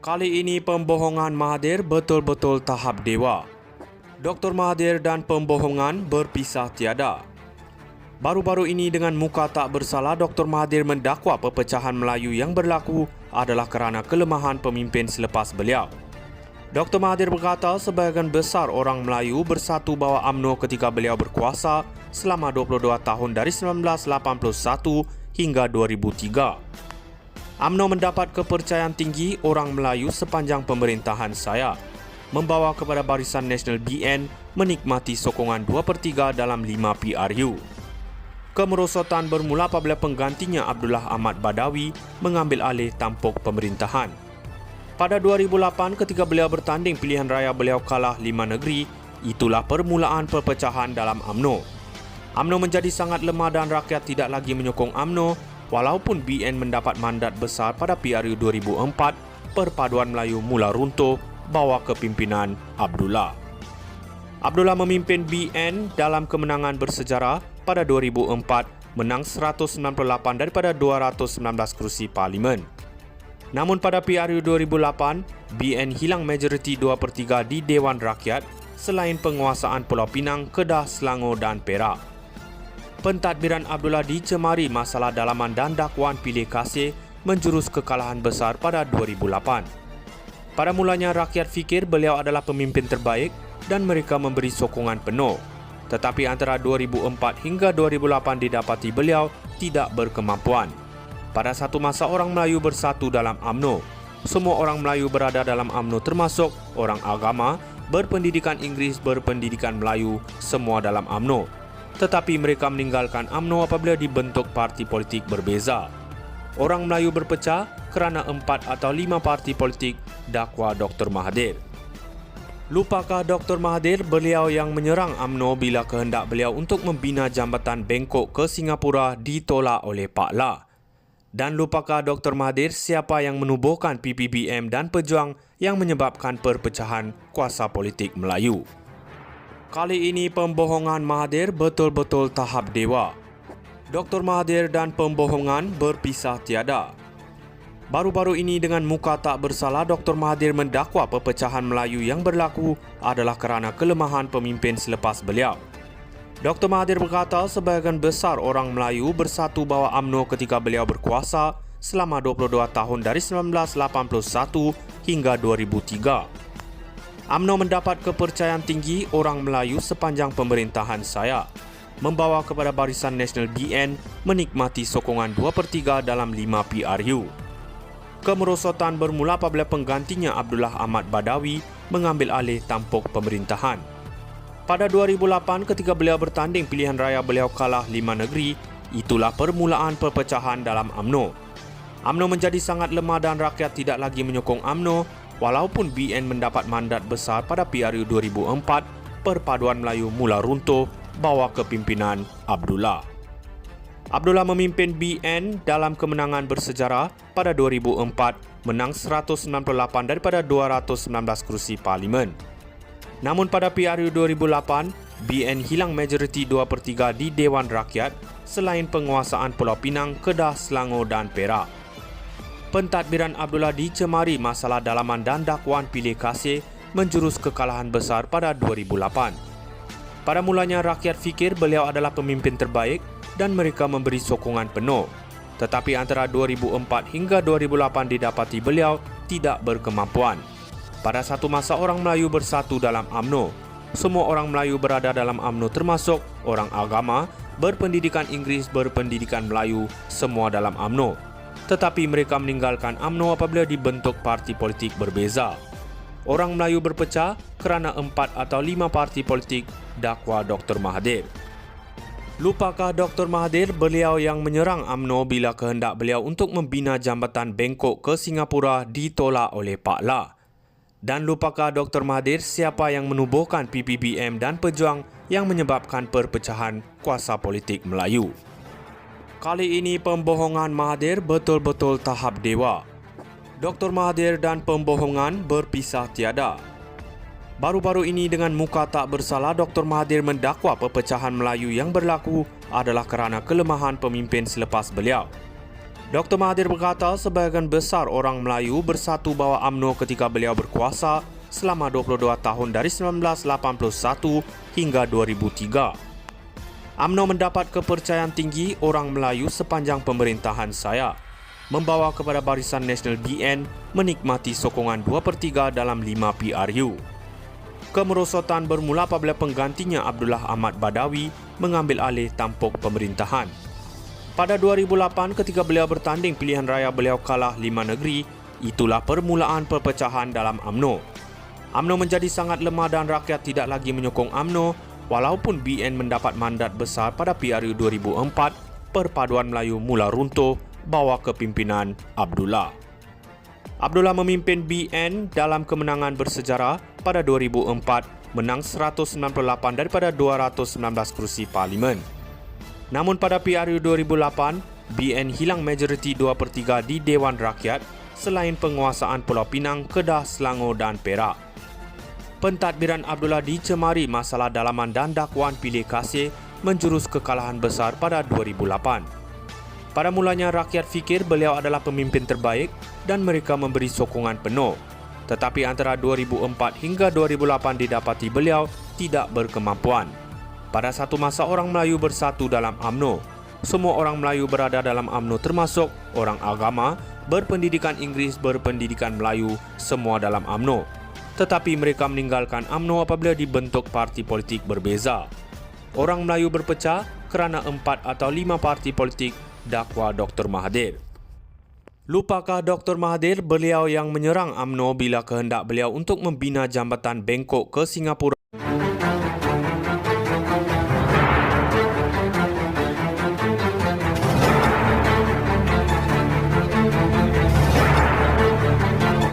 Kali ini pembohongan Mahathir betul-betul tahap dewa. Dr. Mahathir dan pembohongan berpisah tiada. Baru-baru ini dengan muka tak bersalah, Dr. Mahathir mendakwa perpecahan Melayu yang berlaku adalah kerana kelemahan pemimpin selepas beliau. Dr. Mahathir berkata sebahagian besar orang Melayu bersatu bawah UMNO ketika beliau berkuasa selama 22 tahun dari 1981 hingga 2003. UMNO mendapat kepercayaan tinggi orang Melayu sepanjang pemerintahan saya, membawa kepada Barisan Nasional BN menikmati sokongan 2/3 dalam 5 PRU. Kemerosotan bermula apabila penggantinya Abdullah Ahmad Badawi mengambil alih tampuk pemerintahan. Pada 2008 ketika beliau bertanding pilihan raya beliau kalah 5 negeri, itulah permulaan perpecahan dalam UMNO. UMNO menjadi sangat lemah dan rakyat tidak lagi menyokong UMNO. Walaupun BN mendapat mandat besar pada PRU 2004, perpaduan Melayu mula runtuh bawah kepimpinan Abdullah. Abdullah memimpin BN dalam kemenangan bersejarah pada 2004, menang 198 daripada 219 kerusi parlimen. Namun pada PRU 2008, BN hilang majoriti 2/3 di Dewan Rakyat selain penguasaan Pulau Pinang, Kedah, Selangor dan Perak. Pentadbiran Abdullah dicemari masalah dalaman dan dakwaan pilih kasih menjurus kekalahan besar pada 2008. Pada mulanya rakyat fikir beliau adalah pemimpin terbaik dan mereka memberi sokongan penuh. Tetapi antara 2004 hingga 2008 didapati beliau tidak berkemampuan. Pada satu masa orang Melayu bersatu dalam UMNO. Semua orang Melayu berada dalam UMNO termasuk orang agama, berpendidikan Inggeris, berpendidikan Melayu, semua dalam UMNO. Tetapi mereka meninggalkan UMNO apabila dibentuk parti politik berbeza. Orang Melayu berpecah kerana 4 atau 5 parti politik, dakwa Dr. Mahathir. Lupakah Dr. Mahathir beliau yang menyerang UMNO bila kehendak beliau untuk membina jambatan Bangkok ke Singapura ditolak oleh Pak La? Dan lupakah Dr. Mahathir siapa yang menubuhkan PPBM dan Pejuang yang menyebabkan perpecahan kuasa politik Melayu? Kali ini pembohongan Mahathir betul-betul tahap dewa. Dr. Mahathir dan pembohongan berpisah tiada. Baru-baru ini dengan muka tak bersalah, Dr. Mahathir mendakwa perpecahan Melayu yang berlaku adalah kerana kelemahan pemimpin selepas beliau. Dr. Mahathir berkata sebahagian besar orang Melayu bersatu bawah UMNO ketika beliau berkuasa selama 22 tahun dari 1981 hingga 2003. UMNO mendapat kepercayaan tinggi orang Melayu sepanjang pemerintahan saya, membawa kepada Barisan Nasional BN menikmati sokongan 2/3 dalam 5 PRU. Kemerosotan bermula apabila penggantinya Abdullah Ahmad Badawi mengambil alih tampuk pemerintahan. Pada 2008 ketika beliau bertanding pilihan raya beliau kalah 5 negeri, itulah permulaan perpecahan dalam UMNO. UMNO menjadi sangat lemah dan rakyat tidak lagi menyokong UMNO. Walaupun BN mendapat mandat besar pada PRU 2004, perpaduan Melayu mula runtuh bawah kepimpinan Abdullah. Abdullah memimpin BN dalam kemenangan bersejarah pada 2004, menang 198 daripada 219 kerusi parlimen. Namun pada PRU 2008, BN hilang majoriti 2/3 di Dewan Rakyat selain penguasaan Pulau Pinang, Kedah, Selangor dan Perak. Pentadbiran Abdullah dicemari masalah dalaman dan dakwaan pilih kasih menjurus kekalahan besar pada 2008. Pada mulanya rakyat fikir beliau adalah pemimpin terbaik dan mereka memberi sokongan penuh. Tetapi antara 2004 hingga 2008 didapati beliau tidak berkemampuan. Pada satu masa orang Melayu bersatu dalam UMNO. Semua orang Melayu berada dalam UMNO termasuk orang agama, berpendidikan Inggeris, berpendidikan Melayu, semua dalam UMNO. Tetapi mereka meninggalkan UMNO apabila dibentuk parti politik berbeza. Orang Melayu berpecah kerana 4 atau 5 parti politik, dakwa Dr. Mahathir. Lupakah Dr. Mahathir beliau yang menyerang UMNO bila kehendak beliau untuk membina jambatan Bangkok ke Singapura ditolak oleh Pak La? Dan lupakah Dr. Mahathir siapa yang menubuhkan PPBM dan Pejuang yang menyebabkan perpecahan kuasa politik Melayu? Kali ini pembohongan Mahathir betul-betul tahap dewa. Dr. Mahathir dan pembohongan berpisah tiada. Baru-baru ini dengan muka tak bersalah, Dr. Mahathir mendakwa perpecahan Melayu yang berlaku adalah kerana kelemahan pemimpin selepas beliau. Dr. Mahathir berkata sebahagian besar orang Melayu bersatu bawah UMNO ketika beliau berkuasa selama 22 tahun dari 1981 hingga 2003. UMNO mendapat kepercayaan tinggi orang Melayu sepanjang pemerintahan saya, membawa kepada Barisan Nasional BN menikmati sokongan 2/3 dalam 5 PRU. Kemerosotan bermula apabila penggantinya Abdullah Ahmad Badawi mengambil alih tampuk pemerintahan. Pada 2008 ketika beliau bertanding pilihan raya beliau kalah 5 negeri, itulah permulaan perpecahan dalam UMNO. UMNO menjadi sangat lemah dan rakyat tidak lagi menyokong UMNO walaupun BN mendapat mandat besar pada PRU 2004, Perpaduan Melayu mula runtuh bawah kepimpinan Abdullah. Abdullah memimpin BN dalam kemenangan bersejarah pada 2004, menang 198 daripada 219 kerusi parlimen. Namun pada PRU 2008, BN hilang majoriti 2/3 di Dewan Rakyat selain penguasaan Pulau Pinang, Kedah, Selangor dan Perak. Pentadbiran Abdullah dicemari masalah dalaman dan dakwaan pilih kasih menjurus kekalahan besar pada 2008. Pada mulanya rakyat fikir beliau adalah pemimpin terbaik dan mereka memberi sokongan penuh. Tetapi antara 2004 hingga 2008 didapati beliau tidak berkemampuan. Pada satu masa orang Melayu bersatu dalam UMNO. Semua orang Melayu berada dalam UMNO termasuk orang agama, berpendidikan Inggeris, berpendidikan Melayu, semua dalam UMNO. Tetapi mereka meninggalkan UMNO apabila dibentuk parti politik berbeza. Orang Melayu berpecah kerana 4 atau 5 parti politik, dakwa Dr. Mahathir. Lupakah Dr. Mahathir beliau yang menyerang UMNO bila kehendak beliau untuk membina jambatan Bangkok ke Singapura